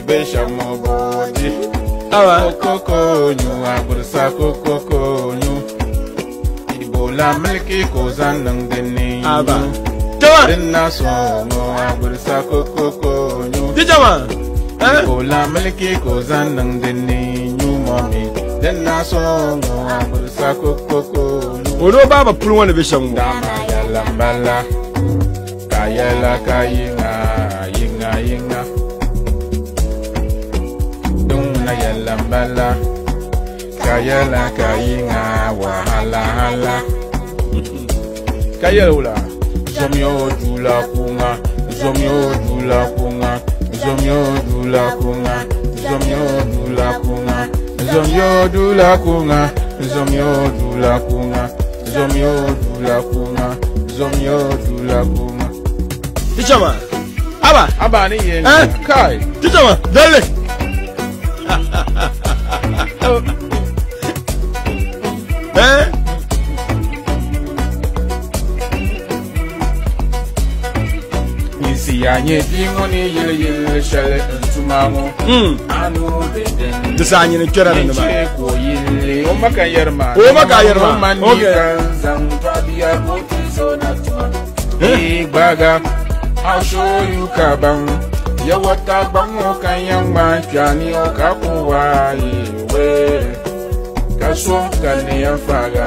Beshamo body. Awa. Koko nyu abursa koko nyu. Ibola milki kozan nang deni. Aba. Jawa. Denna songo abursa koko nyu. Jawa. Ibola milki kozan nang deni nyu mommy. Denna songo abursa koko nyu. Odo baba pulu wana Beshamo. Dama yala mbala. Kayela kayinga yinga. Dungna yala mbala. Kayela kayinga wahala. Kayela ula. Zomyo dula kunga. Zomyo dula kunga. Zomyo dula kunga. Zomyo dula kunga. Zomyo dula kunga. Zomyo dula kunga. Zomyo dula kunga. Zomyo dula kunga. Jawa. Aba. Aba ni yen. Kai. Jawa. Dale. Isi anye dingo ni yele shale ntumango. Anu beden. Tisanye ni kera na ba. Ko yele. O maka yerma. Okay. Zang babia boti zona tuma. Baga. I'll show you kabang. Ya wata bango kanyang manchani o kapuwa iwe. Kaso kani ya faga.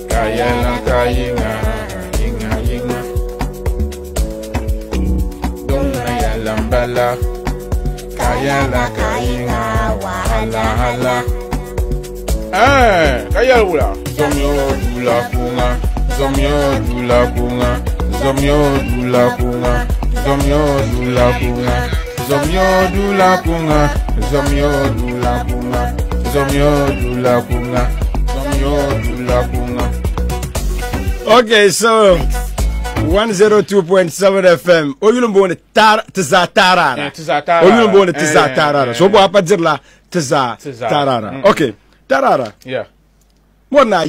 Kayela kayinga. Dungna ya lambala. Kayela kayinga wahala. Kayela ula. Zomyo dula kunga. Zomyo dula kunga. Zomyo dula kunga. Zomyo dula kunga. Zomyo dula kunga. Zomyo dula kunga. Zomyo dula kunga. Zomyo dula kunga. Okay, so 102.7 FM. Oyulumbo ne tizatarara. Oyulumbo ne tizatarara. So bo apa dirla tizatarara. Okay, tarara. Yeah. What na